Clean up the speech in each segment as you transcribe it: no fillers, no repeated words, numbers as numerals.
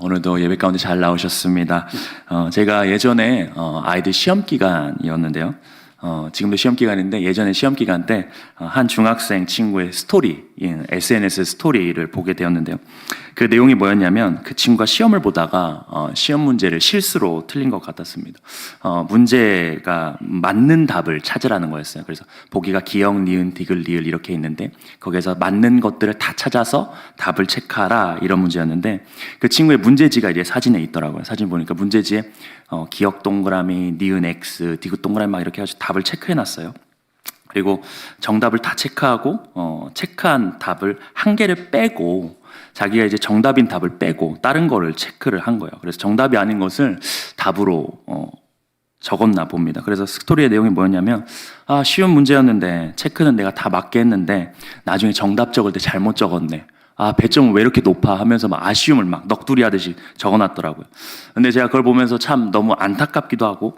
오늘도 예배 가운데 잘 나오셨습니다. 제가 예전에 아이들 시험 기간이었는데요. 지금도 시험 기간인데 예전에 시험 기간 때 한 중학생 친구의 스토리인 SNS 스토리를 보게 되었는데요. 그 내용이 뭐였냐면 그 친구가 시험을 보다가 시험 문제를 실수로 틀린 것 같았습니다. 문제가 맞는 답을 찾으라는 거였어요. 그래서 보기가 기역, 니은, 디귿, 리을 이렇게 있는데 거기에서 맞는 것들을 다 찾아서 답을 체크하라 이런 문제였는데 그 친구의 문제지가 이제 사진에 있더라고요. 사진 보니까 문제지에 기역 동그라미, 니은 X, 디귿 동그라미 막 이렇게 해가지고 답을 체크해놨어요. 그리고 정답을 다 체크하고 체크한 답을 한 개를 빼고 자기가 이제 정답인 답을 빼고 다른 거를 체크를 한 거예요. 그래서 정답이 아닌 것을 답으로 적었나 봅니다. 그래서 스토리의 내용이 뭐였냐면 쉬운 문제였는데 체크는 내가 다 맞게 했는데 나중에 정답 적을 때 잘못 적었네. 배점은 왜 이렇게 높아 하면서 막 아쉬움을 막 넋두리 하듯이 적어놨더라고요. 근데 제가 그걸 보면서 참 너무 안타깝기도 하고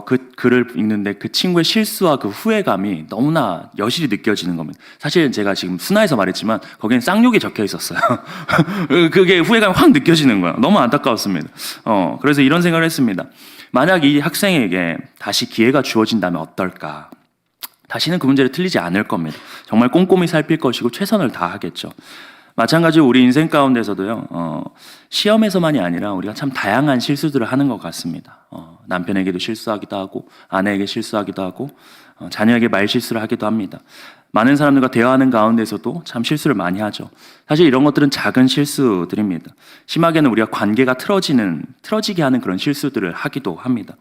그 글을 읽는데 그 친구의 실수와 그 후회감이 너무나 여실히 느껴지는 겁니다. 사실 제가 지금 순화해서 말했지만 거기엔 쌍욕이 적혀 있었어요. 그게 후회감이 확 느껴지는 거예요. 너무 안타까웠습니다. 그래서 이런 생각을 했습니다. 만약 이 학생에게 다시 기회가 주어진다면 어떨까? 다시는 그 문제를 틀리지 않을 겁니다. 정말 꼼꼼히 살필 것이고 최선을 다하겠죠. 마찬가지로 우리 인생 가운데서도요, 시험에서만이 아니라 우리가 참 다양한 실수들을 하는 것 같습니다. 남편에게도 실수하기도 하고, 아내에게 실수하기도 하고, 자녀에게 말실수를 하기도 합니다. 많은 사람들과 대화하는 가운데서도 참 실수를 많이 하죠. 사실 이런 것들은 작은 실수들입니다. 심하게는 우리가 관계가 틀어지게 하는 그런 실수들을 하기도 합니다.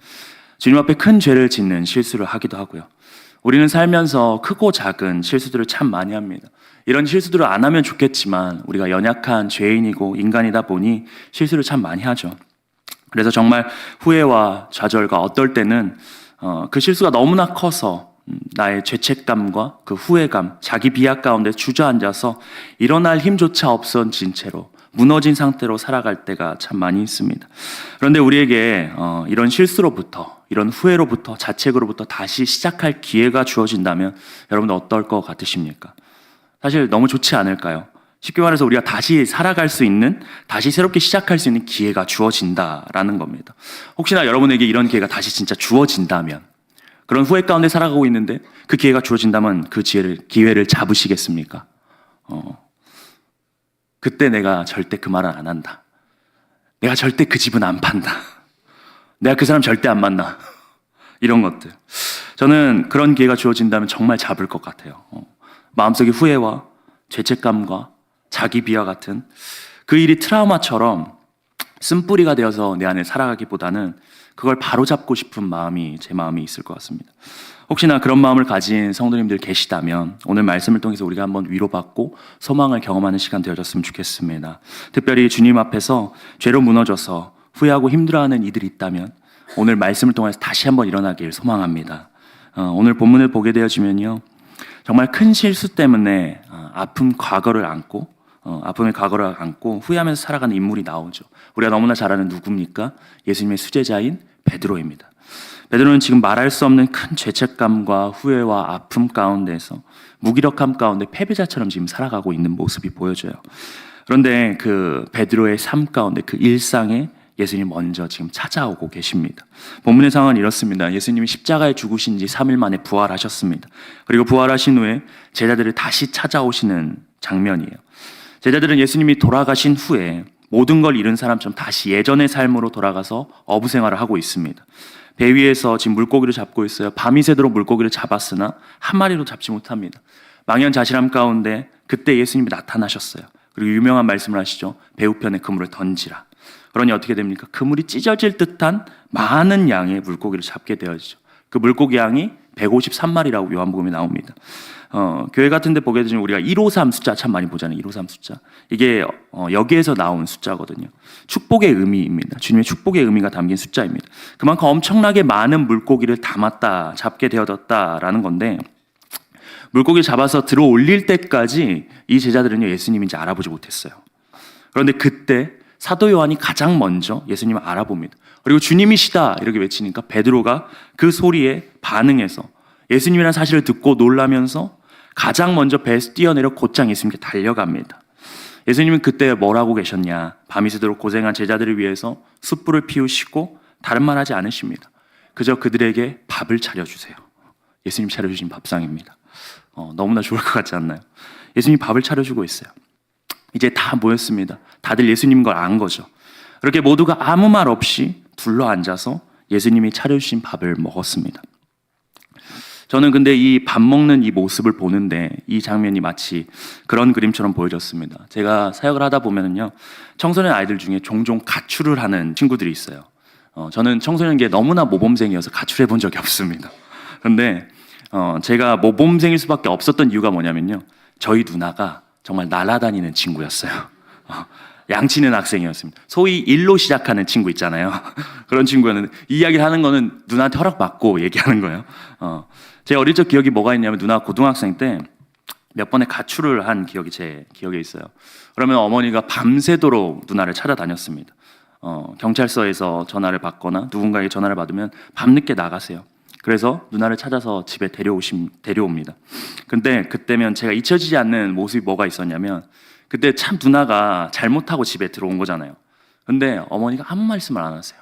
주님 앞에 큰 죄를 짓는 실수를 하기도 하고요. 우리는 살면서 크고 작은 실수들을 참 많이 합니다. 이런 실수들을 안 하면 좋겠지만 우리가 연약한 죄인이고 인간이다 보니 실수를 참 많이 하죠. 그래서 정말 후회와 좌절과 어떨 때는 그 실수가 너무나 커서 나의 죄책감과 그 후회감, 자기 비하 가운데 주저앉아서 일어날 힘조차 없어진 채로 무너진 상태로 살아갈 때가 참 많이 있습니다. 그런데 우리에게 이런 실수로부터, 이런 후회로부터, 자책으로부터 다시 시작할 기회가 주어진다면 여러분들 어떨 것 같으십니까? 사실 너무 좋지 않을까요? 쉽게 말해서 우리가 다시 살아갈 수 있는, 다시 새롭게 시작할 수 있는 기회가 주어진다라는 겁니다. 혹시나 여러분에게 이런 기회가 다시 진짜 주어진다면, 그런 후회 가운데 살아가고 있는데 그 기회가 주어진다면 그 기회를 잡으시겠습니까? 그때 내가 절대 그 말은 안 한다. 내가 절대 그 집은 안 판다. 내가 그 사람 절대 안 만나. 이런 것들. 저는 그런 기회가 주어진다면 정말 잡을 것 같아요. 마음속의 후회와 죄책감과 자기 비하 같은 그 일이 트라우마처럼 쓴뿌리가 되어서 내 안에 살아가기보다는 그걸 바로잡고 싶은 마음이 제 마음이 있을 것 같습니다. 혹시나 그런 마음을 가진 성도님들 계시다면 오늘 말씀을 통해서 우리가 한번 위로받고 소망을 경험하는 시간 되어졌으면 좋겠습니다. 특별히 주님 앞에서 죄로 무너져서 후회하고 힘들어하는 이들이 있다면 오늘 말씀을 통해서 다시 한번 일어나길 소망합니다. 오늘 본문을 보게 되어지면요, 정말 큰 실수 때문에 아픔의 과거를 안고 후회하면서 살아가는 인물이 나오죠. 우리가 너무나 잘 아는 누굽니까? 예수님의 수제자인 베드로입니다. 베드로는 지금 말할 수 없는 큰 죄책감과 후회와 아픔 가운데서 무기력함 가운데 패배자처럼 지금 살아가고 있는 모습이 보여져요. 그런데 그 베드로의 삶 가운데 그 일상에 예수님이 먼저 지금 찾아오고 계십니다. 본문의 상황은 이렇습니다. 예수님이 십자가에 죽으신 지 3일 만에 부활하셨습니다. 그리고 부활하신 후에 제자들을 다시 찾아오시는 장면이에요. 제자들은 예수님이 돌아가신 후에 모든 걸 잃은 사람처럼 다시 예전의 삶으로 돌아가서 어부 생활을 하고 있습니다. 배 위에서 지금 물고기를 잡고 있어요. 밤이 새도록 물고기를 잡았으나 한 마리도 잡지 못합니다. 망연자실함 가운데 그때 예수님이 나타나셨어요. 그리고 유명한 말씀을 하시죠. 배우편에 그물을 던지라. 그러니 어떻게 됩니까? 그물이 찢어질 듯한 많은 양의 물고기를 잡게 되어지죠. 그 물고기 양이 153마리라고 요한복음에 나옵니다. 교회 같은 데 보게 되면 우리가 153 숫자 참 많이 보잖아요. 153 숫자. 이게 여기에서 나온 숫자거든요. 축복의 의미입니다. 주님의 축복의 의미가 담긴 숫자입니다. 그만큼 엄청나게 많은 물고기를 잡게 되어졌다라는 건데, 물고기를 잡아서 들어 올릴 때까지 이 제자들은요, 예수님인지 알아보지 못했어요. 그런데 그때 사도 요한이 가장 먼저 예수님을 알아봅니다. 그리고 주님이시다 이렇게 외치니까 베드로가 그 소리에 반응해서 예수님이라는 사실을 듣고 놀라면서 가장 먼저 배에서 뛰어내려 곧장 예수님께 달려갑니다. 예수님은 그때 뭘 하고 계셨냐? 밤이 새도록 고생한 제자들을 위해서 숯불을 피우시고 다른 말 하지 않으십니다. 그저 그들에게 밥을 차려주세요. 예수님 차려주신 밥상입니다. 너무나 좋을 것 같지 않나요? 예수님이 밥을 차려주고 있어요. 이제 다 모였습니다. 다들 예수님 걸 안 거죠. 그렇게 모두가 아무 말 없이 둘러 앉아서 예수님이 차려주신 밥을 먹었습니다. 저는 근데 이 밥 먹는 이 모습을 보는데 이 장면이 마치 그런 그림처럼 보여졌습니다. 제가 사역을 하다 보면은요, 청소년 아이들 중에 종종 가출을 하는 친구들이 있어요. 저는 청소년기에 너무나 모범생이어서 가출해 본 적이 없습니다. 그런데 제가 모범생일 수밖에 없었던 이유가 뭐냐면요, 저희 누나가 정말 날아다니는 친구였어요. 양치는 학생이었습니다. 소위 일로 시작하는 친구 있잖아요. 그런 친구였는데 이 이야기를 하는 거는 누나한테 허락받고 얘기하는 거예요. 제 어릴 적 기억이 뭐가 있냐면 누나가 고등학생 때 몇 번의 가출을 한 기억이 제 기억에 있어요. 그러면 어머니가 밤새도록 누나를 찾아다녔습니다. 경찰서에서 전화를 받거나 누군가에게 전화를 받으면 밤늦게 나가세요. 그래서 누나를 찾아서 집에 데려옵니다. 근데 그때면 제가 잊혀지지 않는 모습이 뭐가 있었냐면, 그때 참 누나가 잘못하고 집에 들어온 거잖아요. 근데 어머니가 아무 말씀을 안 하세요.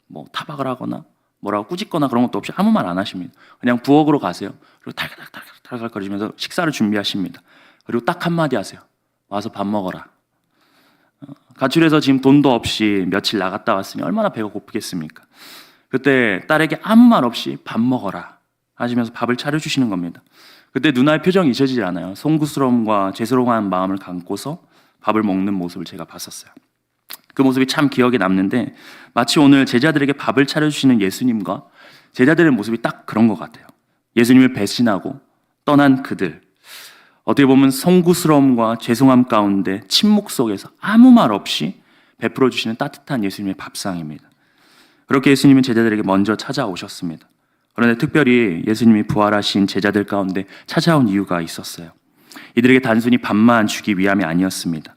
뭐 타박을 하거나 뭐라고 꾸짖거나 그런 것도 없이 아무 말 안 하십니다. 그냥 부엌으로 가세요. 그리고 탈탈탈탈탈 거리면서 식사를 준비하십니다. 그리고 딱 한마디 하세요. 와서 밥 먹어라. 가출해서 지금 돈도 없이 며칠 나갔다 왔으니 얼마나 배가 고프겠습니까? 그때 딸에게 아무 말 없이 밥 먹어라 하시면서 밥을 차려주시는 겁니다. 그때 누나의 표정이 잊혀지지 않아요. 송구스러움과 죄스러운 마음을 감고서 밥을 먹는 모습을 제가 봤었어요. 그 모습이 참 기억에 남는데, 마치 오늘 제자들에게 밥을 차려주시는 예수님과 제자들의 모습이 딱 그런 것 같아요. 예수님을 배신하고 떠난 그들, 어떻게 보면 송구스러움과 죄송함 가운데 침묵 속에서 아무 말 없이 베풀어 주시는 따뜻한 예수님의 밥상입니다. 그렇게 예수님은 제자들에게 먼저 찾아오셨습니다. 그런데 특별히 예수님이 부활하신 제자들 가운데 찾아온 이유가 있었어요. 이들에게 단순히 밥만 주기 위함이 아니었습니다.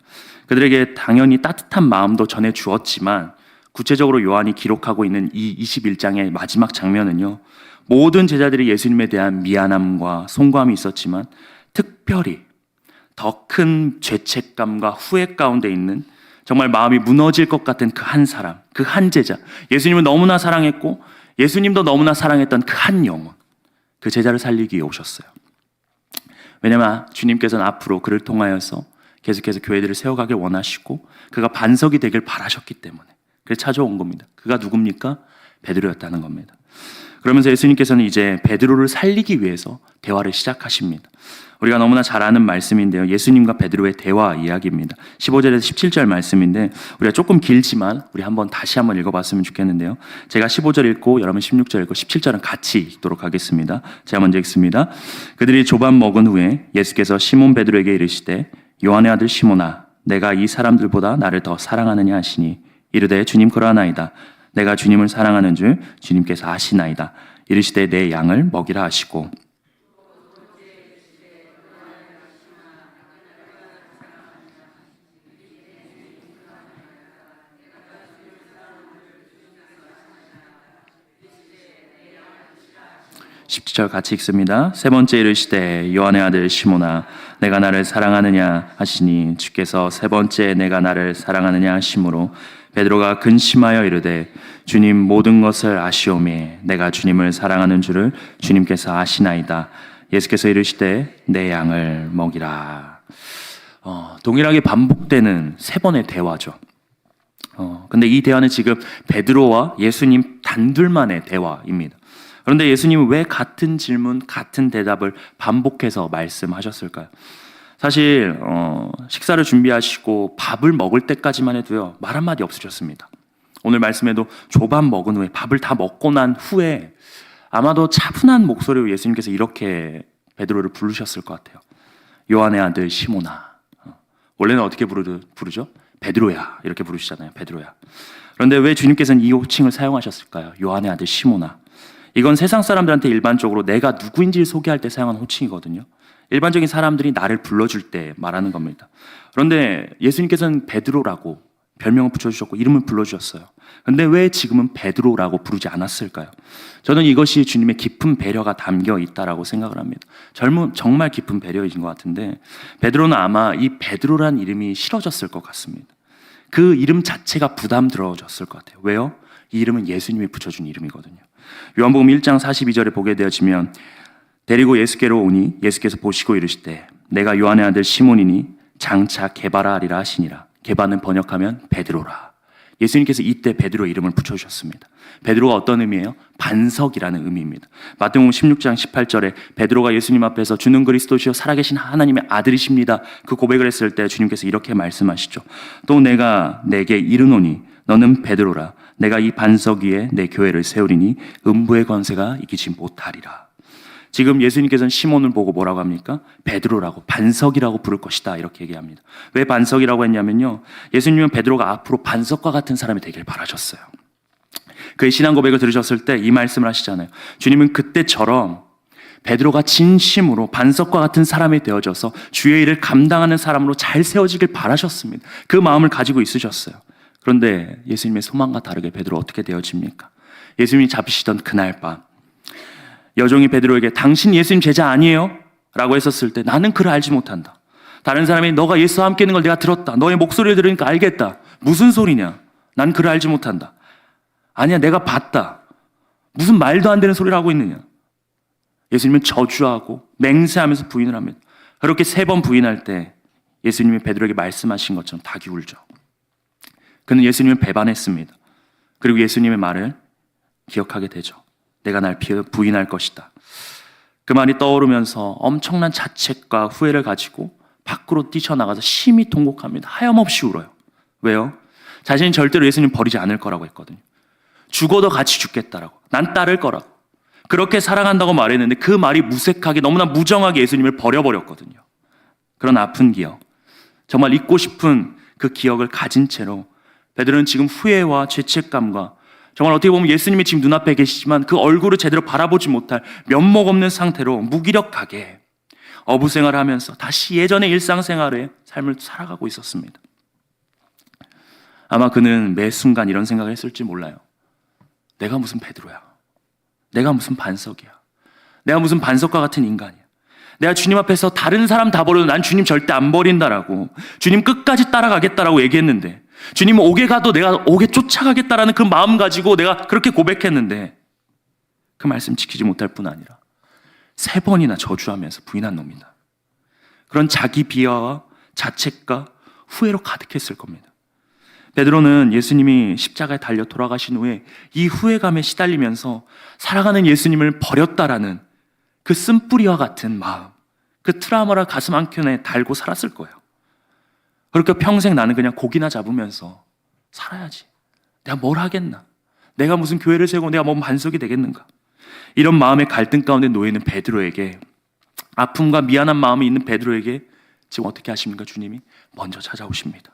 그들에게 당연히 따뜻한 마음도 전해 주었지만, 구체적으로 요한이 기록하고 있는 이 21장의 마지막 장면은요, 모든 제자들이 예수님에 대한 미안함과 송구함이 있었지만 특별히 더 큰 죄책감과 후회 가운데 있는, 정말 마음이 무너질 것 같은 그 한 사람, 그 한 제자, 예수님을 너무나 사랑했고 예수님도 너무나 사랑했던 그 한 영혼, 그 제자를 살리기 위해 오셨어요. 왜냐하면 주님께서는 앞으로 그를 통하여서 계속해서 교회들을 세워가길 원하시고 그가 반석이 되길 바라셨기 때문에 그래서 찾아온 겁니다. 그가 누굽니까? 베드로였다는 겁니다. 그러면서 예수님께서는 이제 베드로를 살리기 위해서 대화를 시작하십니다. 우리가 너무나 잘 아는 말씀인데요, 예수님과 베드로의 대화 이야기입니다. 15절에서 17절 말씀인데 우리가 조금 길지만 우리 다시 한번 읽어봤으면 좋겠는데요, 제가 15절 읽고 여러분 16절 읽고 17절은 같이 읽도록 하겠습니다. 제가 먼저 읽습니다. 그들이 조반 먹은 후에 예수께서 시몬 베드로에게 이르시되 요한의 아들 시몬아, 내가 이 사람들보다 나를 더 사랑하느냐 하시니 이르되 주님 그러하나이다. 내가 주님을 사랑하는 줄 주님께서 아시나이다. 이르시되 내 양을 먹이라 하시고, 17절 같이 읽습니다. 세 번째 이르시되 요한의 아들 시몬아, 내가 나를 사랑하느냐 하시니 주께서 세 번째 내가 나를 사랑하느냐 하심으로 베드로가 근심하여 이르되 주님 모든 것을 아시오매 내가 주님을 사랑하는 줄을 주님께서 아시나이다. 예수께서 이르시되 내 양을 먹이라. 동일하게 반복되는 세 번의 대화죠. 근데 이 대화는 지금 베드로와 예수님 단둘만의 대화입니다. 그런데 예수님은 왜 같은 질문, 같은 대답을 반복해서 말씀하셨을까요? 사실 식사를 준비하시고 밥을 먹을 때까지만 해도요, 말 한마디 없으셨습니다. 오늘 말씀에도 조반 먹은 후에, 밥을 다 먹고 난 후에 아마도 차분한 목소리로 예수님께서 이렇게 베드로를 부르셨을 것 같아요. 요한의 아들 시몬아. 원래는 어떻게 부르죠? 베드로야 이렇게 부르시잖아요. 베드로야. 그런데 왜 주님께서는 이 호칭을 사용하셨을까요? 요한의 아들 시몬아. 이건 세상 사람들한테 일반적으로 내가 누구인지를 소개할 때 사용하는 호칭이거든요. 일반적인 사람들이 나를 불러줄 때 말하는 겁니다. 그런데 예수님께서는 베드로라고 별명을 붙여주셨고 이름을 불러주셨어요. 그런데 왜 지금은 베드로라고 부르지 않았을까요? 저는 이것이 주님의 깊은 배려가 담겨 있다라고 생각을 합니다. 정말 깊은 배려이신 것 같은데, 베드로는 아마 이 베드로란 이름이 싫어졌을 것 같습니다. 그 이름 자체가 부담스러워졌을 것 같아요. 왜요? 이 이름은 예수님이 붙여준 이름이거든요. 요한복음 1장 42절에 보게 되어지면 데리고 예수께로 오니 예수께서 보시고 이르시되 내가 요한의 아들 시몬이니 장차 게바라 하리라 하시니라. 게바는 번역하면 베드로라. 예수님께서 이때 베드로 이름을 붙여주셨습니다. 베드로가 어떤 의미예요? 반석이라는 의미입니다. 마태복음 16장 18절에 베드로가 예수님 앞에서 주는 그리스도시요 살아계신 하나님의 아들이십니다. 그 고백을 했을 때 주님께서 이렇게 말씀하시죠. 또 내가 내게 이르노니 너는 베드로라. 내가 이 반석 위에 내 교회를 세우리니 음부의 권세가 이기지 못하리라. 지금 예수님께서는 시몬을 보고 뭐라고 합니까? 베드로라고, 반석이라고 부를 것이다 이렇게 얘기합니다. 왜 반석이라고 했냐면요, 예수님은 베드로가 앞으로 반석과 같은 사람이 되길 바라셨어요. 그의 신앙 고백을 들으셨을 때 이 말씀을 하시잖아요. 주님은 그때처럼 베드로가 진심으로 반석과 같은 사람이 되어져서 주의 일을 감당하는 사람으로 잘 세워지길 바라셨습니다. 그 마음을 가지고 있으셨어요. 그런데 예수님의 소망과 다르게 베드로 어떻게 되어집니까? 예수님이 잡히시던 그날 밤 여종이 베드로에게 당신 예수님 제자 아니에요? 라고 했었을 때 나는 그를 알지 못한다. 다른 사람이 너가 예수와 함께 있는 걸 내가 들었다. 너의 목소리를 들으니까 알겠다. 무슨 소리냐? 난 그를 알지 못한다. 아니야, 내가 봤다. 무슨 말도 안 되는 소리를 하고 있느냐? 예수님은 저주하고 맹세하면서 부인을 합니다. 그렇게 3번 부인할 때 예수님이 베드로에게 말씀하신 것처럼 닭이 울죠. 그는 예수님을 배반했습니다. 그리고 예수님의 말을 기억하게 되죠. 내가 날 부인할 것이다. 그 말이 떠오르면서 엄청난 자책과 후회를 가지고 밖으로 뛰쳐나가서 심히 통곡합니다. 하염없이 울어요. 왜요? 자신이 절대로 예수님 버리지 않을 거라고 했거든요. 죽어도 같이 죽겠다라고. 난 따를 거라고. 그렇게 사랑한다고 말했는데 그 말이 무색하게 너무나 무정하게 예수님을 버려버렸거든요. 그런 아픈 기억, 정말 잊고 싶은 그 기억을 가진 채로 베드로는 지금 후회와 죄책감과 정말 어떻게 보면 예수님이 지금 눈앞에 계시지만 그 얼굴을 제대로 바라보지 못할 면목 없는 상태로 무기력하게 어부생활을 하면서 다시 예전의 일상생활의 삶을 살아가고 있었습니다. 아마 그는 매 순간 이런 생각을 했을지 몰라요. 내가 무슨 베드로야? 내가 무슨 반석이야? 내가 무슨 반석과 같은 인간이야? 내가 주님 앞에서 다른 사람 다 버려도 난 주님 절대 안 버린다라고, 주님 끝까지 따라가겠다라고 얘기했는데, 주님 오게 가도 내가 오게 쫓아가겠다라는 그 마음 가지고 내가 그렇게 고백했는데 그 말씀 지키지 못할 뿐 아니라 3번이나 저주하면서 부인한 놈이다. 그런 자기 비하와 자책과 후회로 가득했을 겁니다. 베드로는 예수님이 십자가에 달려 돌아가신 후에 이 후회감에 시달리면서 살아가는 예수님을 버렸다라는 그 쓴뿌리와 같은 마음, 그 트라우마를 가슴 한켠에 달고 살았을 거예요. 그러니까 평생 나는 그냥 고기나 잡으면서 살아야지. 내가 뭘 하겠나? 내가 무슨 교회를 세우고 내가 뭔 반석이 되겠는가? 이런 마음의 갈등 가운데 놓여있는 베드로에게, 아픔과 미안한 마음이 있는 베드로에게 지금 어떻게 하십니까? 주님이 먼저 찾아오십니다.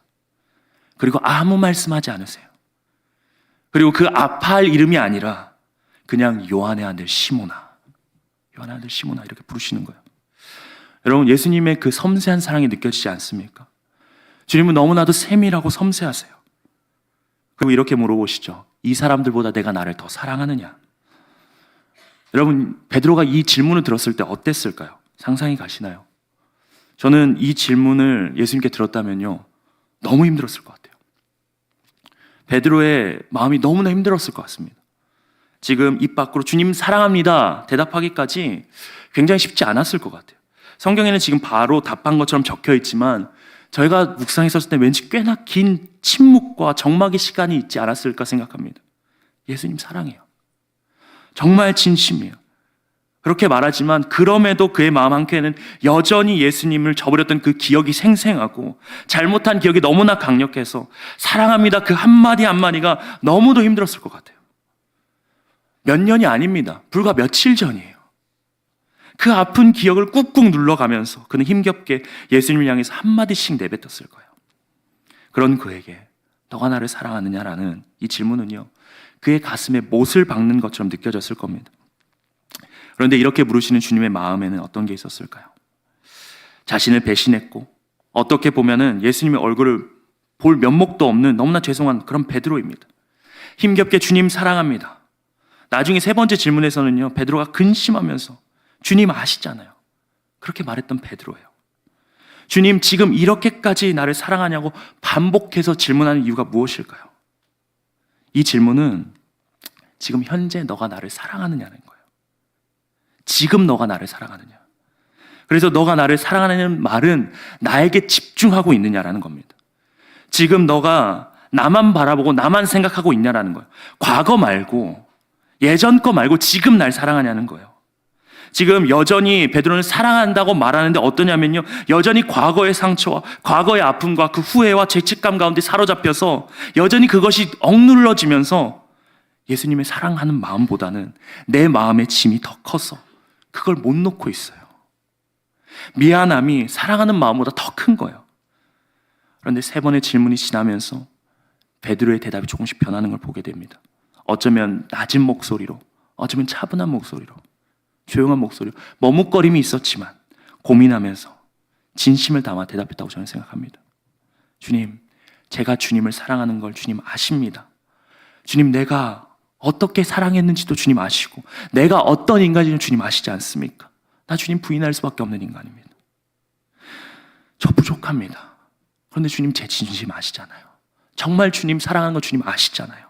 그리고 아무 말씀하지 않으세요. 그리고 그 아파할 이름이 아니라 그냥 요한의 아들 시몬아, 요한의 아들 시몬아 이렇게 부르시는 거예요. 여러분, 예수님의 그 섬세한 사랑이 느껴지지 않습니까? 주님은 너무나도 세밀하고 섬세하세요. 그리고 이렇게 물어보시죠. 이 사람들보다 내가 나를 더 사랑하느냐? 여러분, 베드로가 이 질문을 들었을 때 어땠을까요? 상상이 가시나요? 저는 이 질문을 예수님께 들었다면요, 너무 힘들었을 것 같아요. 베드로의 마음이 너무나 힘들었을 것 같습니다. 지금 입 밖으로 주님 사랑합니다 대답하기까지 굉장히 쉽지 않았을 것 같아요. 성경에는 지금 바로 답한 것처럼 적혀 있지만 저희가 묵상했었을 때 왠지 꽤나 긴 침묵과 적막의 시간이 있지 않았을까 생각합니다. 예수님 사랑해요. 정말 진심이에요. 그렇게 말하지만 그럼에도 그의 마음 한켠에는 여전히 예수님을 저버렸던 그 기억이 생생하고 잘못한 기억이 너무나 강력해서 사랑합니다 그 한마디 한마디가 너무도 힘들었을 것 같아요. 몇 년이 아닙니다. 불과 며칠 전이에요. 그 아픈 기억을 꾹꾹 눌러가면서 그는 힘겹게 예수님을 향해서 한마디씩 내뱉었을 거예요. 그런 그에게 너가 나를 사랑하느냐라는 이 질문은요, 그의 가슴에 못을 박는 것처럼 느껴졌을 겁니다. 그런데 이렇게 물으시는 주님의 마음에는 어떤 게 있었을까요? 자신을 배신했고 어떻게 보면은 예수님의 얼굴을 볼 면목도 없는 너무나 죄송한 그런 베드로입니다. 힘겹게 주님 사랑합니다. 나중에 3번째 질문에서는요, 베드로가 근심하면서 주님 아시잖아요. 그렇게 말했던 베드로예요. 주님, 지금 이렇게까지 나를 사랑하냐고 반복해서 질문하는 이유가 무엇일까요? 이 질문은 지금 현재 너가 나를 사랑하느냐는 거예요. 지금 너가 나를 사랑하느냐. 그래서 너가 나를 사랑하는 말은 나에게 집중하고 있느냐라는 겁니다. 지금 너가 나만 바라보고 나만 생각하고 있냐라는 거예요. 과거 말고, 예전 거 말고 지금 날 사랑하냐는 거예요. 지금 여전히 베드로는 사랑한다고 말하는데 어떠냐면요, 여전히 과거의 상처와 과거의 아픔과 그 후회와 죄책감 가운데 사로잡혀서 여전히 그것이 억눌러지면서 예수님의 사랑하는 마음보다는 내 마음의 짐이 더 커서 그걸 못 놓고 있어요. 미안함이 사랑하는 마음보다 더 큰 거예요. 그런데 3번의 질문이 지나면서 베드로의 대답이 조금씩 변하는 걸 보게 됩니다. 어쩌면 낮은 목소리로, 어쩌면 차분한 목소리로, 조용한 목소리로, 머뭇거림이 있었지만 고민하면서 진심을 담아 대답했다고 저는 생각합니다. 주님, 제가 주님을 사랑하는 걸 주님 아십니다. 주님, 내가 어떻게 사랑했는지도 주님 아시고 내가 어떤 인간인지 주님 아시지 않습니까? 나 주님 부인할 수밖에 없는 인간입니다. 저 부족합니다. 그런데 주님 제 진심 아시잖아요. 정말 주님 사랑하는 거 주님 아시잖아요.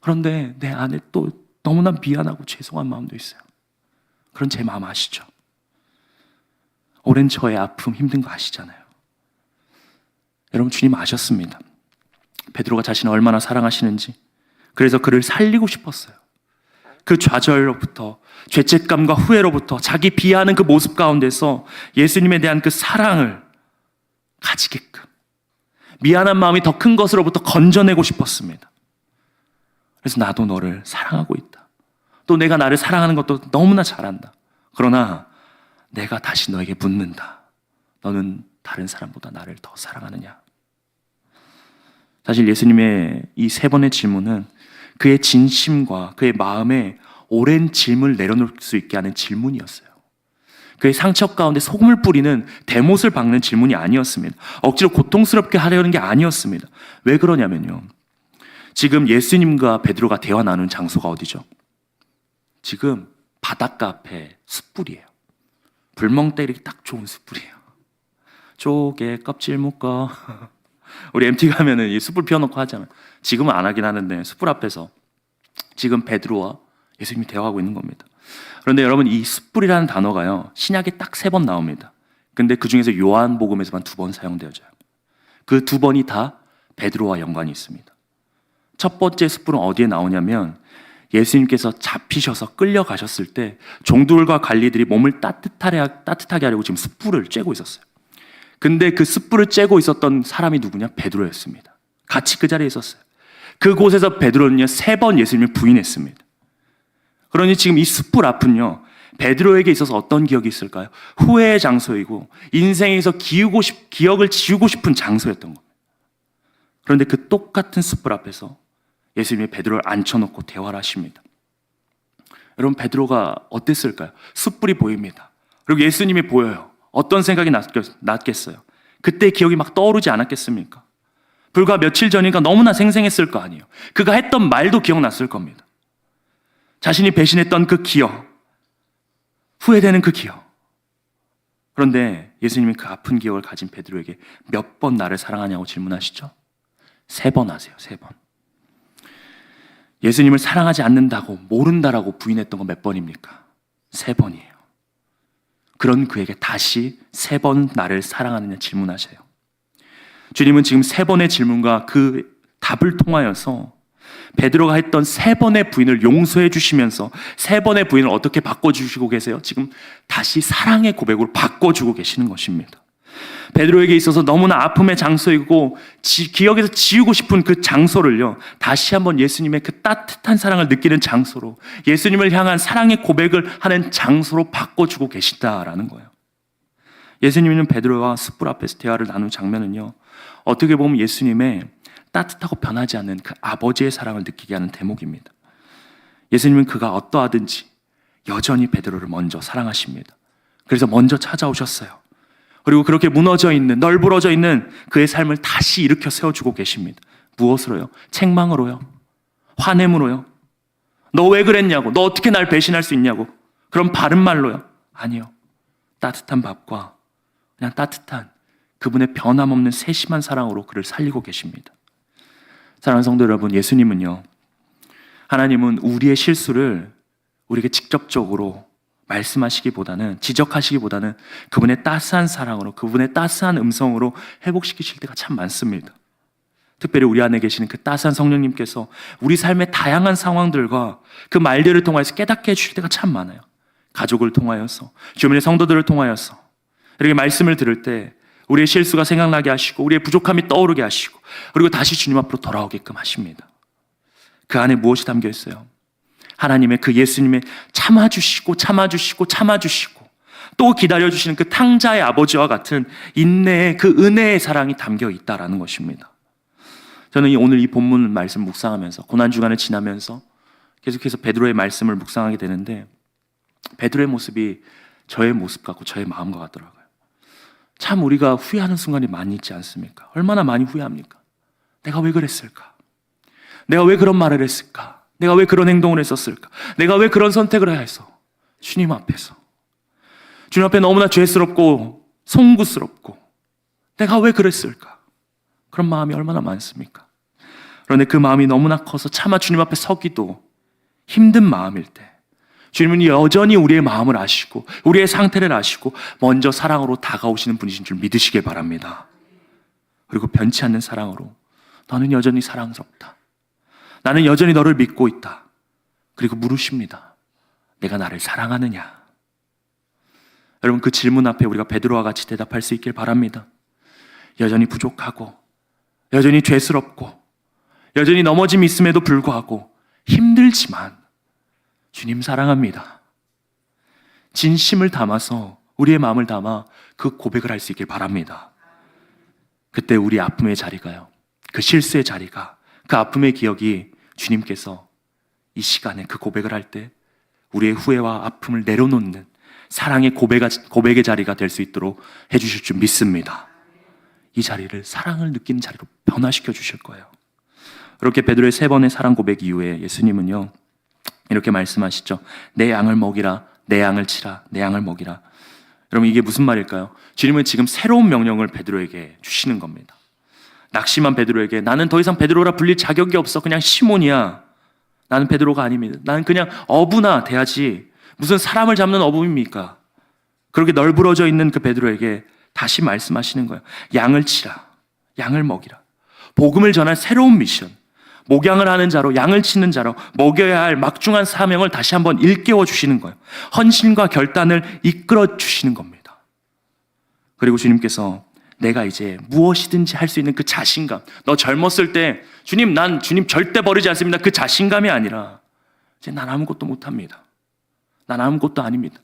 그런데 내 안에 또 너무나 미안하고 죄송한 마음도 있어요. 그런 제 마음 아시죠? 오랜 저의 아픔, 힘든 거 아시잖아요. 여러분, 주님 아셨습니다. 베드로가 자신을 얼마나 사랑하시는지. 그래서 그를 살리고 싶었어요. 그 좌절로부터, 죄책감과 후회로부터, 자기 비하하는 그 모습 가운데서 예수님에 대한 그 사랑을 가지게끔, 미안한 마음이 더 큰 것으로부터 건져내고 싶었습니다. 그래서 나도 너를 사랑하고 있다. 또 내가 나를 사랑하는 것도 너무나 잘한다. 그러나 내가 다시 너에게 묻는다. 너는 다른 사람보다 나를 더 사랑하느냐? 사실 예수님의 이 3번의 질문은 그의 진심과 그의 마음에 오랜 짐을 내려놓을 수 있게 하는 질문이었어요. 그의 상처 가운데 소금을 뿌리는 대못을 박는 질문이 아니었습니다. 억지로 고통스럽게 하려는 게 아니었습니다. 왜 그러냐면요, 지금 예수님과 베드로가 대화 나누는 장소가 어디죠? 지금 바닷가 앞에 숯불이에요. 불멍 때리기 딱 좋은 숯불이에요. 쪼개 껍질 묶어. 우리 MT 가면은 이 숯불 피워놓고 하잖아요. 지금은 안 하긴 하는데 숯불 앞에서 지금 베드로와 예수님이 대화하고 있는 겁니다. 그런데 여러분, 이 숯불이라는 단어가요, 신약에 딱 3번 나옵니다. 근데 그 중에서 요한복음에서만 2번 사용되어져요. 그 2번이 다 베드로와 연관이 있습니다. 첫 번째 숯불은 어디에 나오냐면 예수님께서 잡히셔서 끌려가셨을 때 종들과 관리들이 몸을 따뜻하게 하려고 지금 숯불을 쬐고 있었어요. 근데 그 숯불을 쬐고 있었던 사람이 누구냐? 베드로였습니다. 같이 그 자리에 있었어요. 그곳에서 베드로는요 3번 예수님을 부인했습니다. 그러니 지금 이 숯불 앞은요 베드로에게 있어서 어떤 기억이 있을까요? 후회의 장소이고 인생에서 기억을 지우고 싶은 장소였던 겁니다. 그런데 그 똑같은 숯불 앞에서 예수님이 베드로를 앉혀놓고 대화를 하십니다. 여러분, 베드로가 어땠을까요? 숯불이 보입니다. 그리고 예수님이 보여요. 어떤 생각이 났겠어요? 그때 기억이 막 떠오르지 않았겠습니까? 불과 며칠 전이니까 너무나 생생했을 거 아니에요. 그가 했던 말도 기억났을 겁니다. 자신이 배신했던 그 기억, 후회되는 그 기억. 그런데 예수님이 그 아픈 기억을 가진 베드로에게 몇 번 나를 사랑하냐고 질문하시죠? 3번 하세요. 3번. 예수님을 사랑하지 않는다고, 모른다라고 부인했던 거 몇 번입니까? 3번이에요. 그런 그에게 다시 3번 나를 사랑하느냐 질문하세요. 주님은 지금 3번의 질문과 그 답을 통하여서 베드로가 했던 3번의 부인을 용서해 주시면서 3번의 부인을 어떻게 바꿔주시고 계세요? 지금 다시 사랑의 고백으로 바꿔주고 계시는 것입니다. 베드로에게 있어서 너무나 아픔의 장소이고 기억에서 지우고 싶은 그 장소를요 다시 한번 예수님의 그 따뜻한 사랑을 느끼는 장소로, 예수님을 향한 사랑의 고백을 하는 장소로 바꿔주고 계시다라는 거예요. 예수님은 베드로와 숯불 앞에서 대화를 나눈 장면은요 어떻게 보면 예수님의 따뜻하고 변하지 않는 그 아버지의 사랑을 느끼게 하는 대목입니다. 예수님은 그가 어떠하든지 여전히 베드로를 먼저 사랑하십니다. 그래서 먼저 찾아오셨어요. 그리고 그렇게 무너져 있는, 널브러져 있는 그의 삶을 다시 일으켜 세워주고 계십니다. 무엇으로요? 책망으로요? 화냄으로요? 너 왜 그랬냐고? 너 어떻게 날 배신할 수 있냐고? 그런 바른 말로요? 아니요. 따뜻한 밥과 그냥 따뜻한 그분의 변함없는 세심한 사랑으로 그를 살리고 계십니다. 사랑하는 성도 여러분, 예수님은요, 하나님은 우리의 실수를 우리에게 직접적으로 말씀하시기보다는, 지적하시기보다는 그분의 따스한 사랑으로, 그분의 따스한 음성으로 회복시키실 때가 참 많습니다. 특별히 우리 안에 계시는 그 따스한 성령님께서 우리 삶의 다양한 상황들과 그 말들을 통해서 깨닫게 해주실 때가 참 많아요. 가족을 통하여서, 주변의 성도들을 통하여서 이렇게 말씀을 들을 때 우리의 실수가 생각나게 하시고 우리의 부족함이 떠오르게 하시고 그리고 다시 주님 앞으로 돌아오게끔 하십니다. 그 안에 무엇이 담겨 있어요? 하나님의 그 예수님의 참아주시고 또 기다려주시는 그 탕자의 아버지와 같은 인내의 그 은혜의 사랑이 담겨 있다라는 것입니다. 저는 오늘 이 본문 말씀 묵상하면서 고난주간을 지나면서 계속해서 베드로의 말씀을 묵상하게 되는데 베드로의 모습이 저의 모습 같고 저의 마음과 같더라고요. 참 우리가 후회하는 순간이 많이 있지 않습니까? 얼마나 많이 후회합니까? 내가 왜 그랬을까? 내가 왜 그런 말을 했을까? 내가 왜 그런 행동을 했었을까? 내가 왜 그런 선택을 해야 해서? 주님 앞에서. 주님 앞에 너무나 죄스럽고 송구스럽고 내가 왜 그랬을까? 그런 마음이 얼마나 많습니까? 그런데 그 마음이 너무나 커서 차마 주님 앞에 서기도 힘든 마음일 때 주님은 여전히 우리의 마음을 아시고 우리의 상태를 아시고 먼저 사랑으로 다가오시는 분이신 줄 믿으시길 바랍니다. 그리고 변치 않는 사랑으로 너는 여전히 사랑스럽다. 나는 여전히 너를 믿고 있다. 그리고 물으십니다. 내가 나를 사랑하느냐? 여러분 그 질문 앞에 우리가 베드로와 같이 대답할 수 있길 바랍니다. 여전히 부족하고 여전히 죄스럽고 여전히 넘어짐이 있음에도 불구하고 힘들지만 주님 사랑합니다. 진심을 담아서 우리의 마음을 담아 그 고백을 할 수 있길 바랍니다. 그때 우리 아픔의 자리가요, 그 실수의 자리가, 그 아픔의 기억이 주님께서 이 시간에 그 고백을 할 때 우리의 후회와 아픔을 내려놓는 사랑의 고백의 자리가 될 수 있도록 해주실 줄 믿습니다. 이 자리를 사랑을 느끼는 자리로 변화시켜 주실 거예요. 이렇게 베드로의 3번의 사랑 고백 이후에 예수님은요 이렇게 말씀하시죠. 내 양을 먹이라, 내 양을 치라, 내 양을 먹이라. 여러분 이게 무슨 말일까요? 주님은 지금 새로운 명령을 베드로에게 주시는 겁니다. 낙심한 베드로에게 나는 더 이상 베드로라 불릴 자격이 없어. 그냥 시몬이야. 나는 베드로가 아닙니다. 나는 그냥 어부나 돼야지. 무슨 사람을 잡는 어부입니까? 그렇게 널브러져 있는 그 베드로에게 다시 말씀하시는 거예요. 양을 치라, 양을 먹이라. 복음을 전할 새로운 미션, 목양을 하는 자로, 양을 치는 자로 먹여야 할 막중한 사명을 다시 한번 일깨워 주시는 거예요. 헌신과 결단을 이끌어 주시는 겁니다. 그리고 주님께서 내가 이제 무엇이든지 할 수 있는 그 자신감, 너 젊었을 때 주님, 난 주님 절대 버리지 않습니다. 그 자신감이 아니라 이제 난 아무것도 못합니다. 난 아무것도 아닙니다.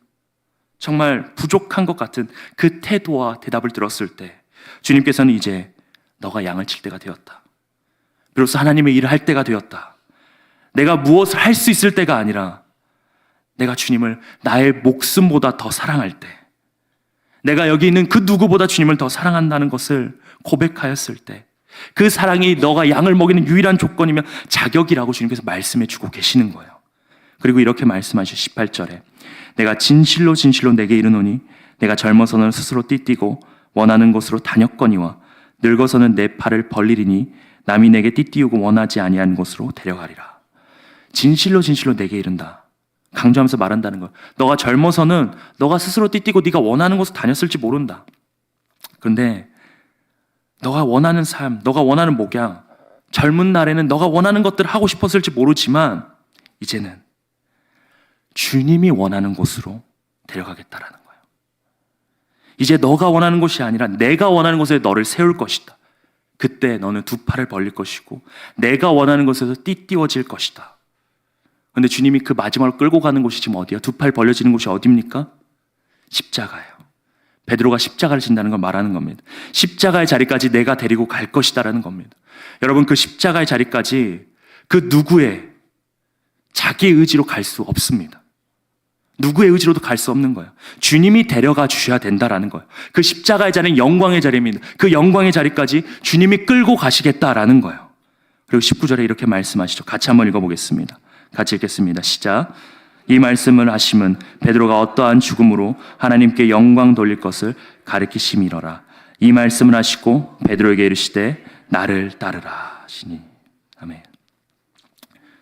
정말 부족한 것 같은 그 태도와 대답을 들었을 때 주님께서는 이제 너가 양을 칠 때가 되었다. 비로소 하나님의 일을 할 때가 되었다. 내가 무엇을 할 수 있을 때가 아니라 내가 주님을 나의 목숨보다 더 사랑할 때, 내가 여기 있는 그 누구보다 주님을 더 사랑한다는 것을 고백하였을 때, 그 사랑이 너가 양을 먹이는 유일한 조건이면 자격이라고 주님께서 말씀해 주고 계시는 거예요. 그리고 이렇게 말씀하시죠. 18절에 내가 진실로 진실로 내게 이르노니 내가 젊어서는 스스로 띠띠고 원하는 곳으로 다녔거니와 늙어서는 내 팔을 벌리리니 남이 내게 띠띠우고 원하지 아니한 곳으로 데려가리라. 진실로 진실로 내게 이른다. 강조하면서 말한다는 거예요. 너가 젊어서는 너가 스스로 띠띠고 네가 원하는 곳으로 다녔을지 모른다. 그런데 너가 원하는 삶, 너가 원하는 목양, 젊은 날에는 너가 원하는 것들을 하고 싶었을지 모르지만 이제는 주님이 원하는 곳으로 데려가겠다라는 거예요. 이제 너가 원하는 곳이 아니라 내가 원하는 곳에 너를 세울 것이다. 그때 너는 두 팔을 벌릴 것이고 내가 원하는 곳에서 띠띠워질 것이다. 그런데 주님이 그 마지막으로 끌고 가는 곳이 지금 어디야? 두 팔 벌려지는 곳이 어디입니까? 십자가예요. 베드로가 십자가를 진다는 걸 말하는 겁니다. 십자가의 자리까지 내가 데리고 갈 것이다라는 겁니다. 여러분 그 십자가의 자리까지 그 누구의 자기 의지로 갈 수 없습니다. 누구의 의지로도 갈 수 없는 거예요. 주님이 데려가 주셔야 된다라는 거예요. 그 십자가의 자리는 영광의 자리입니다. 그 영광의 자리까지 주님이 끌고 가시겠다라는 거예요. 그리고 19절에 이렇게 말씀하시죠. 같이 한번 읽어보겠습니다. 같이 읽겠습니다. 시작. 이 말씀을 하심은 베드로가 어떠한 죽음으로 하나님께 영광 돌릴 것을 가르치심이로라. 이 말씀을 하시고 베드로에게 이르시되 나를 따르라 하시니. 아멘.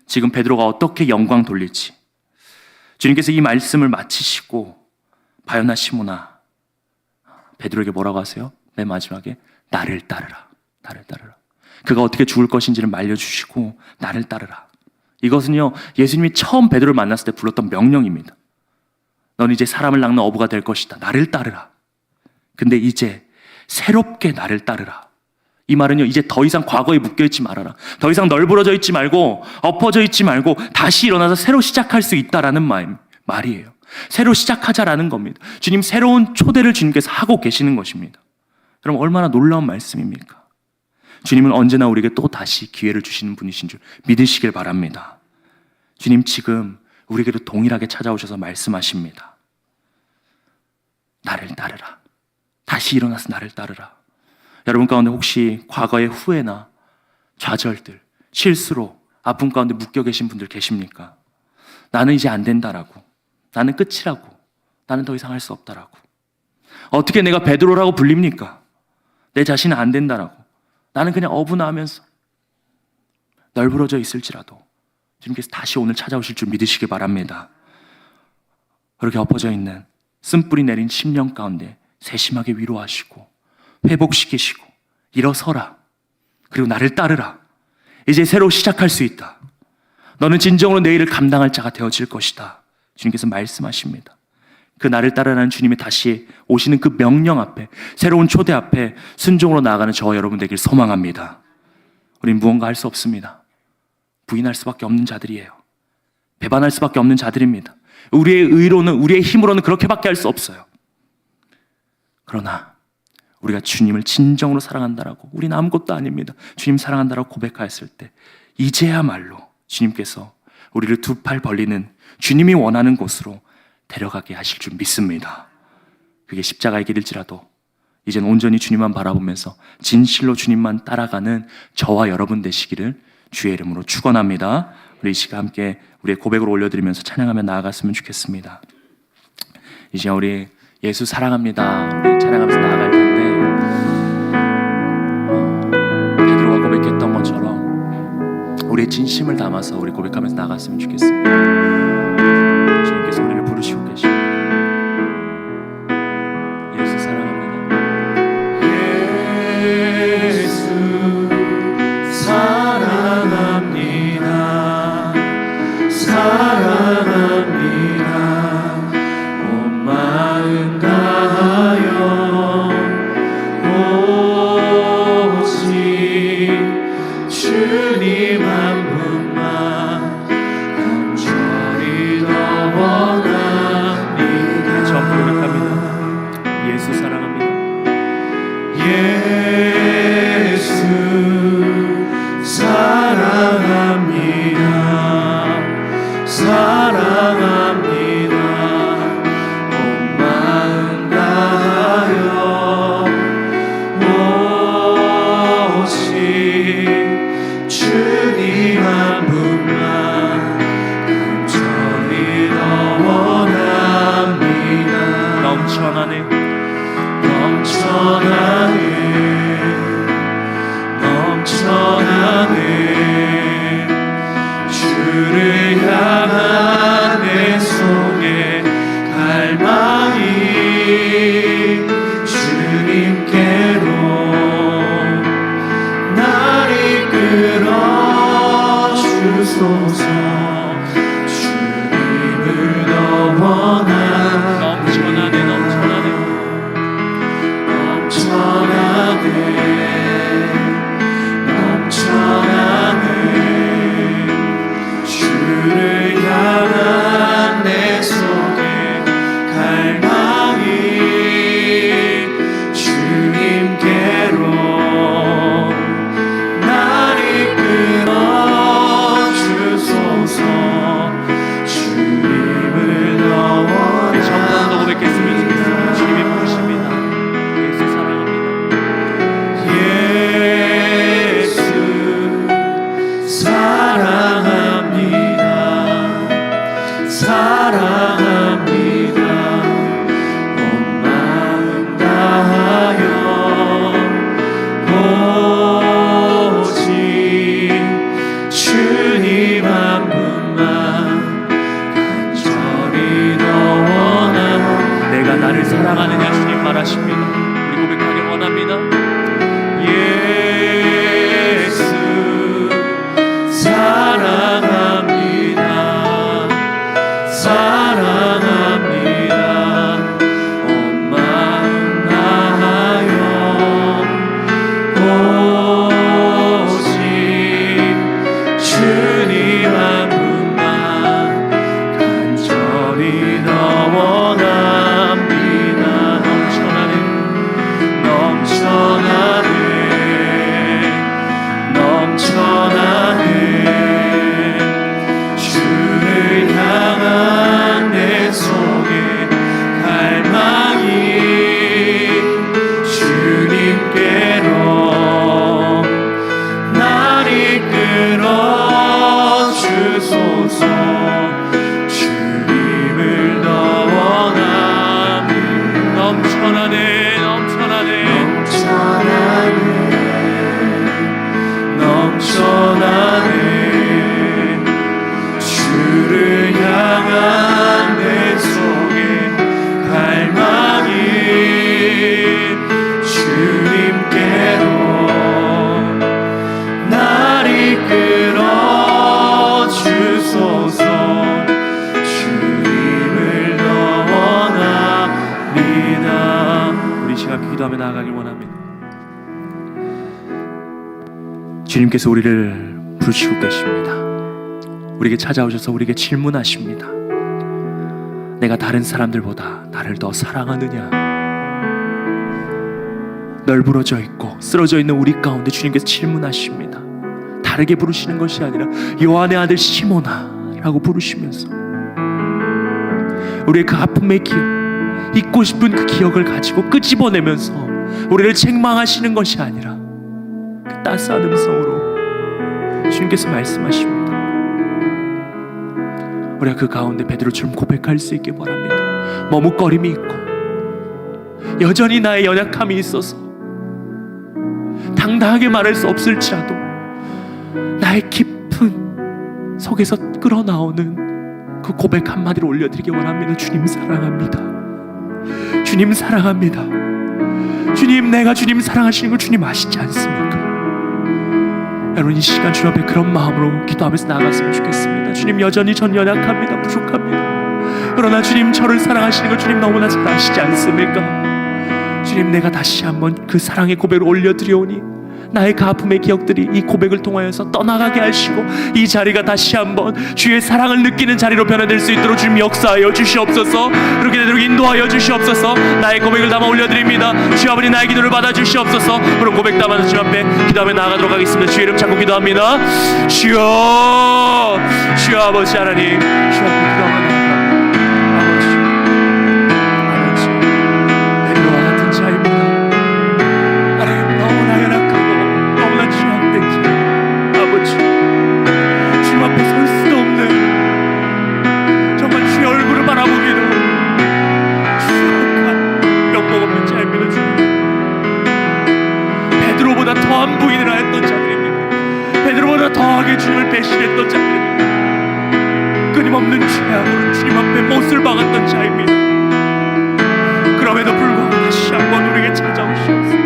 지금 베드로가 어떻게 영광 돌릴지 주님께서 이 말씀을 마치시고 바요나 시모나 베드로에게 뭐라고 하세요? 맨 마지막에 나를 따르라. 나를 따르라. 그가 어떻게 죽을 것인지를 말려주시고 나를 따르라. 이것은요, 예수님이 처음 베드로를 만났을 때 불렀던 명령입니다. 넌 이제 사람을 낚는 어부가 될 것이다. 나를 따르라. 근데 이제 새롭게 나를 따르라. 이 말은요, 이제 더 이상 과거에 묶여있지 말아라. 더 이상 널브러져 있지 말고 엎어져 있지 말고 다시 일어나서 새로 시작할 수 있다라는 말이에요. 새로 시작하자라는 겁니다. 주님 새로운 초대를 주님께서 하고 계시는 것입니다. 여러분 얼마나 놀라운 말씀입니까? 주님은 언제나 우리에게 또 다시 기회를 주시는 분이신 줄 믿으시길 바랍니다. 주님 지금 우리에게도 동일하게 찾아오셔서 말씀하십니다. 나를 따르라. 다시 일어나서 나를 따르라. 여러분 가운데 혹시 과거의 후회나 좌절들, 실수로 아픔 가운데 묶여 계신 분들 계십니까? 나는 이제 안 된다라고, 나는 끝이라고, 나는 더 이상 할 수 없다라고, 어떻게 내가 베드로라고 불립니까? 내 자신은 안 된다라고, 나는 그냥 어부나 하면서 널브러져 있을지라도 주님께서 다시 오늘 찾아오실 줄 믿으시길 바랍니다. 그렇게 엎어져 있는 쓴뿌리 내린 심령 가운데 세심하게 위로하시고 회복시키시고 일어서라. 그리고 나를 따르라. 이제 새로 시작할 수 있다. 너는 진정으로 내일을 감당할 자가 되어질 것이다. 주님께서 말씀하십니다. 그 나를 따르라는 주님이 다시 오시는 그 명령 앞에, 새로운 초대 앞에 순종으로 나아가는 저와 여러분 되길 소망합니다. 우린 무언가 할 수 없습니다. 부인할 수밖에 없는 자들이에요. 배반할 수밖에 없는 자들입니다. 우리의 의로는, 우리의 힘으로는 그렇게밖에 할 수 없어요. 그러나 우리가 주님을 진정으로 사랑한다라고, 우리는 아무것도 아닙니다, 주님 사랑한다라고 고백하였을 때 이제야말로 주님께서 우리를 두 팔 벌리는 주님이 원하는 곳으로 데려가게 하실 줄 믿습니다. 그게 십자가의 길일지라도 이젠 온전히 주님만 바라보면서 진실로 주님만 따라가는 저와 여러분 되시기를 주의 이름으로 축원합니다. 우리 이 시간 함께 우리의 고백을 올려드리면서 찬양하며 나아갔으면 좋겠습니다. 이제 우리 예수 사랑합니다 우리 찬양하면서 나아갈 텐데, 베드로가 고백했던 것처럼 우리의 진심을 담아서 우리 고백하면서 나아갔으면 좋겠습니다. 주님께서 우리를 부르시고 계십니다. 예수 사랑합니다. 예수 사랑합니다. 사랑합니다. 온 마음 다하여 오직 주님 한 분만 간절히 더 원합니다. 처음 고백합니다. 예수 사랑합니다. 예수 사랑합니다. 사랑합니다. 온 마음 다하여 오직 주님 한 분만 간절히 더 원합니다. 넘쳐나네 넘쳐나네 넘쳐나네 주를 향한 내 속에 갈망이 주님께로 날 이끌어 주소서. 주님을 더 원하네. 넘쳐나네 넘쳐나네 넘쳐나네 네가 나를 사랑하느냐 주님 말하십니다. 우리 고백하길 원합니다. 예수 사랑합니다. 사랑합니다. 온 마음 다하여 오직 주님 한 분만 간절히 더 원합니다. 넘쳐나네 넘쳐나네 넘쳐나네 주를 향한 내 속에 갈망이 주님께로 날 이끌어 주소서. 주님을 더 원하니 넘쳐나네 넘쳐나네 넘쳐나네 주를 향한 내 속에 갈망이 주님께로 날 이끌어 주소서. 주님을 더 원합니다. 우리 시간 기도하며 나아가길 원합니다. 주님께서 우리를 부르시고 계십니다. 우리에게 찾아오셔서 우리에게 질문하십니다. 내가 다른 사람들보다 나를 더 사랑하느냐? 널브러져 있고 쓰러져 있는 우리 가운데 주님께서 질문하십니다. 다르게 부르시는 것이 아니라 요한의 아들 시몬아 라고 부르시면서 우리의 그 아픔의 기억, 잊고 싶은 그 기억을 가지고 끄집어내면서 우리를 책망하시는 것이 아니라 그 따스한 음성으로 주님께서 말씀하십니다. 우리가 그 가운데 베드로처럼 고백할 수 있게 바랍니다. 머뭇거림이 있고 여전히 나의 연약함이 있어서 당당하게 말할 수 없을지라도 나의 깊은 속에서 끌어나오는 그 고백 한마디를 올려드리기 원합니다. 주님 사랑합니다. 주님 사랑합니다. 주님, 내가 주님 사랑하시는 걸 주님 아시지 않습니까? 여러분, 이 시간 주님 앞에 그런 마음으로 기도하면서 나아갔으면 좋겠습니다. 주님, 여전히 전 연약합니다. 부족합니다. 그러나 주님, 저를 사랑하시는 걸 주님 너무나 잘 아시지 않습니까? 주님, 내가 다시 한번 그 사랑의 고백을 올려드리오니 나의 그 아픔의 기억들이 이 고백을 통하여서 떠나가게 하시고 이 자리가 다시 한번 주의 사랑을 느끼는 자리로 변화될 수 있도록 주님 역사하여 주시옵소서. 그렇게 되도록 인도하여 주시옵소서. 나의 고백을 담아 올려드립니다. 주 아버지, 나의 기도를 받아 주시옵소서. 그런 고백 담아서 주 앞에 기도하며 나아가도록 하겠습니다. 주의 이름 찾고 기도합니다. 주여, 주여 아버지 하나님, 주 앞에 기도합니다. 더한 부인을 하였던 자들입니다. 베드로보다 더하게 주님을 배신했던 자들입니다. 끊임없는 죄악으로 주님 앞에 못을 박았던 자입니다. 그럼에도 불구하고 다시 한번 우리에게 찾아오시옵소서.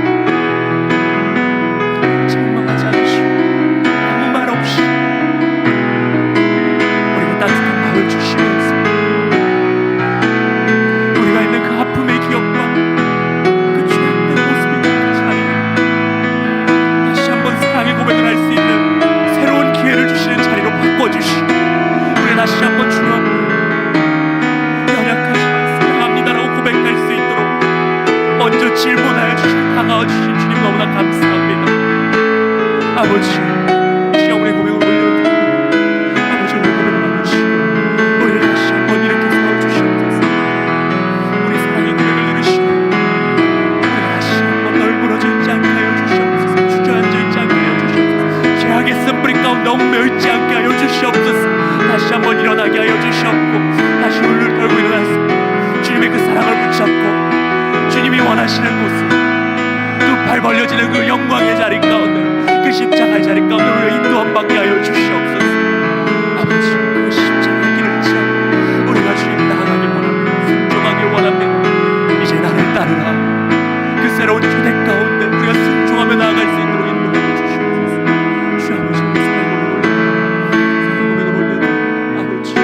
책망하지 않으시고 아무 말 없이 우리에게 따뜻한 마음을 주시면서 우리가 있는 그 아픔의 기억과 고백을 할 수 있는 새로운 기회를 주시는 자리로 바꿔주시고 우리가 다시 한번 주님 앞에 연약하지만 사랑합니다라고 고백할 수 있도록 먼저 질문하여 주시고 다가와 주신 주님 너무나 감사합니다. 아버지, 주여 우리의 고백을 올려드립니다. 아버지, 우리의 고백을 받으시고 우리를 다시 한번 이렇게 세워주시옵소서. 우리 사랑의 고백을 들으시고 우리가 다시 한번 널브러져 있지 않게 하여 주시옵소서. 주저앉아 있지 않게 죄악의 쓴뿌리 가운데 얽매이지 않게 하여 주시옵소서. 다시 한번 일어나게 하여 주시옵고 다시 훌훌 떨고 일어나서 주님의 그 사랑을 붙잡고 주님이 원하시는 곳에 두 팔 벌려지는 그 영광의 자리 가운데 그 십자가의 자리 가운데 우리가 인도함 받게 하여 주시옵소서. 아버지, 그 십자가의 길을 지어 우리가 주님 나아가길 원합니다. 순종하길 원합니다. 놀라운 초대 가운데 우리가 순종하며 나아갈 수 있도록 인도해 주시옵소서. 주 아버지, 사랑고백을 올려드립니다. 아버지,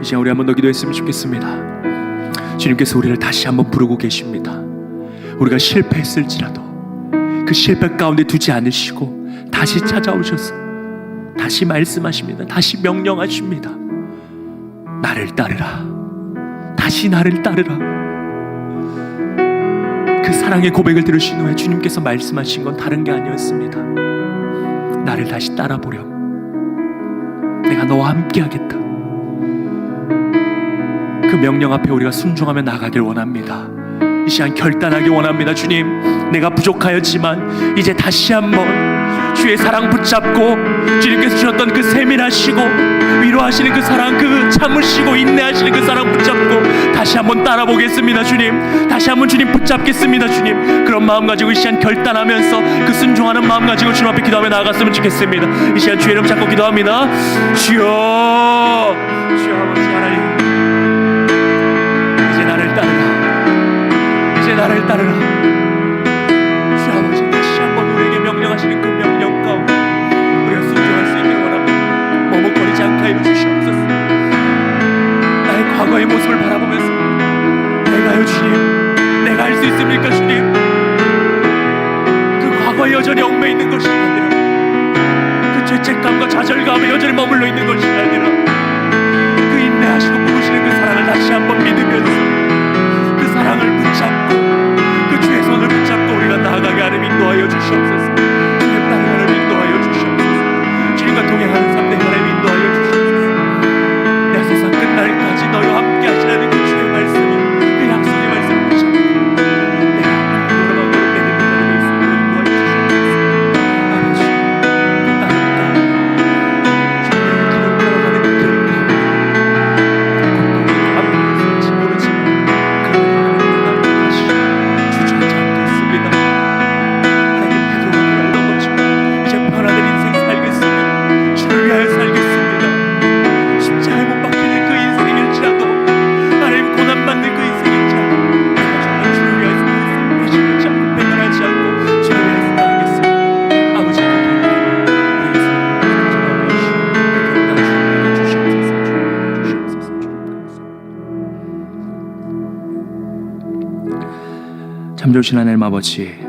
이 시간 우리 한 번 더 기도했으면 좋겠습니다. 주님께서 우리를 다시 한번 부르고 계십니다. 우리가 실패했을지라도 그 실패 가운데 두지 않으시고 다시 찾아오셔서 다시 말씀하십니다. 다시 명령하십니다. 나를 따르라. 다시 나를 따르라. 그 사랑의 고백을 들으신 후에 주님께서 말씀하신 건 다른 게 아니었습니다. 나를 다시 따라보렴. 내가 너와 함께 하겠다. 그 명령 앞에 우리가 순종하며 나가길 원합니다. 이 시간 결단하기 원합니다. 주님, 내가 부족하였지만 이제 다시 한번 주의 사랑 붙잡고 주님께서 주셨던 그 세밀하시고 위로하시는 그 사랑, 그 참으시고 인내하시는 그 사랑 붙잡고 다시 한번 따라보겠습니다. 주님, 다시 한번 주님 붙잡겠습니다. 주님, 그런 마음 가지고 이 시간 결단하면서 그 순종하는 마음 가지고 주님 앞에 기도하며 나아갔으면 좋겠습니다. 이 시간 주의 이름 잡고 기도합니다. 주여, 주여 아버지 하나님, 이제 나를 따르라. 이제 나를 따르라. 주 아버지, 다시 한번 우리에게 명령하시는 그 명령 가운데 우리가 순종할 수 있기를 원합니다. 머뭇거리지 않게 하여 주시옵소서. 나의 과거의 모습을 바라보면서 내가요 주님, 내가 할 수 있습니까 주님? 그 과거에 여전히 얽매 있는 것이 아니라 그 죄책감과 좌절감에 여전히 머물러 있는 것이 아니라 그 인내하시고 부으시는 그 사랑을 다시 한번 믿으면서 그 사랑을 붙잡고 그 주의 손을 붙잡고 우리가 나아가게 하는 인도하여 주시옵소서. 주님 따라가는 인도하여 주시옵소서. 주님과 동행하는 삶 되게 하는 인도하여 주시옵소서. 내 세상 끝날까지 너희와 함께 하시라는 그 주의 말씀을, 그 약속의 말씀을 붙잡고 내가 돌아가고 내 자리에 있을 수 있도록 인도하여 주시옵소서. 아버지, 그 땅 주님의 길을 걸어가는 그 길 가운데 고통이 앞에 있을지 모르지만 그러나 내가 다시 주저하지 않겠습니다. 하나님 기도가 넘어지고 이제 변화된 인생 살겠습니다. 주를 위하여 살겠습니다. 십자가에 못 박히는 그 인생일지라도, 하나님 고난받는 그 인생일지라도 내가 정말 주를 위하여서 배신하지 않고 배반하지 않고 주를 위하여서 나가겠습니다. 아버지, 그 결단을 우리의 삶을 붙잡아주시고 그 결단을 주시옵소서. 주시옵소서. 참 좋으신 하나님 아버지,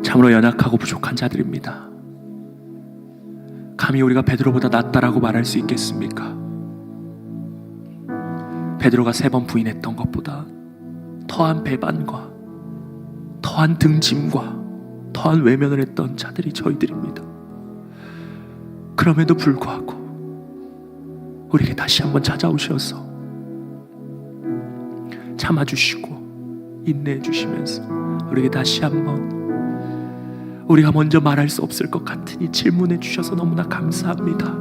참으로 연약하고 부족한 자들입니다. 감히 우리가 베드로보다 낫다라고 말할 수 있겠습니까? 베드로가 3번 부인했던 것보다 더한 배반과 더한 등짐과 더한 외면을 했던 자들이 저희들입니다. 그럼에도 불구하고 우리에게 다시 한번 찾아오셔서 참아주시고 인내해주시면서 우리에게 다시 한번 우리가 먼저 말할 수 없을 것 같으니 질문해 주셔서 너무나 감사합니다.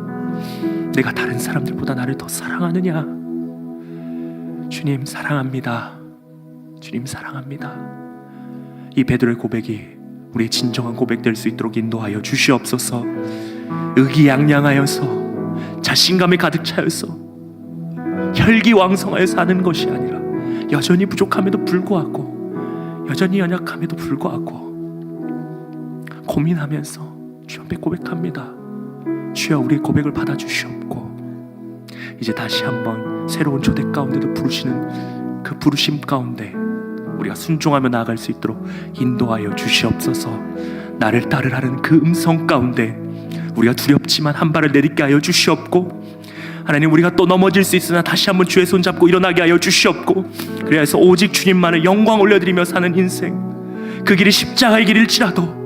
내가 다른 사람들보다 나를 더 사랑하느냐? 주님 사랑합니다. 주님 사랑합니다. 이 베드로의 고백이 우리의 진정한 고백 될 수 있도록 인도하여 주시옵소서. 의기양양하여서 자신감에 가득 차여서 혈기왕성하여서 하는 것이 아니라 여전히 부족함에도 불구하고 여전히 연약함에도 불구하고 고민하면서 주 앞에 고백합니다. 주여, 우리의 고백을 받아주시옵고 이제 다시 한번 새로운 초대 가운데도 부르시는 그 부르심 가운데 우리가 순종하며 나아갈 수 있도록 인도하여 주시옵소서. 나를 따르라는 그 음성 가운데 우리가 두렵지만 한 발을 내딛게 하여 주시옵고, 하나님, 우리가 또 넘어질 수 있으나 다시 한번 주의 손 잡고 일어나게 하여 주시옵고, 그래서 오직 주님만을 영광 올려드리며 사는 인생, 그 길이 십자가의 길일지라도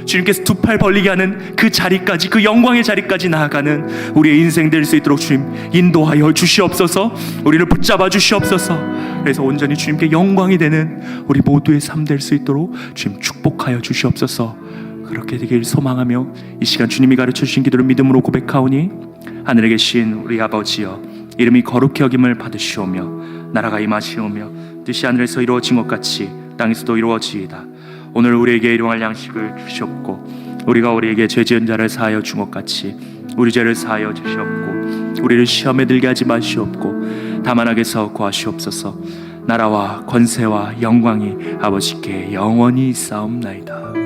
주님께서 두 팔 벌리게 하는 그 자리까지, 그 영광의 자리까지 나아가는 우리의 인생 될 수 있도록 주님 인도하여 주시옵소서. 우리를 붙잡아 주시옵소서. 그래서 온전히 주님께 영광이 되는 우리 모두의 삶 될 수 있도록 주님 축복하여 주시옵소서. 그렇게 되길 소망하며 이 시간 주님이 가르쳐 주신 기도를 믿음으로 고백하오니, 하늘에 계신 우리 아버지여, 이름이 거룩히 여김을 받으시오며 나라가 임하시오며 뜻이 하늘에서 이루어진 것 같이 땅에서도 이루어지이다. 오늘 우리에게 일용할 양식을 주시옵고, 우리가 우리에게 죄 지은 자를 사하여 준 것 같이 우리 죄를 사하여 주시옵고, 우리를 시험에 들게 하지 마시옵고 다만 악에서 구하시옵소서. 나라와 권세와 영광이 아버지께 영원히 있사옵나이다.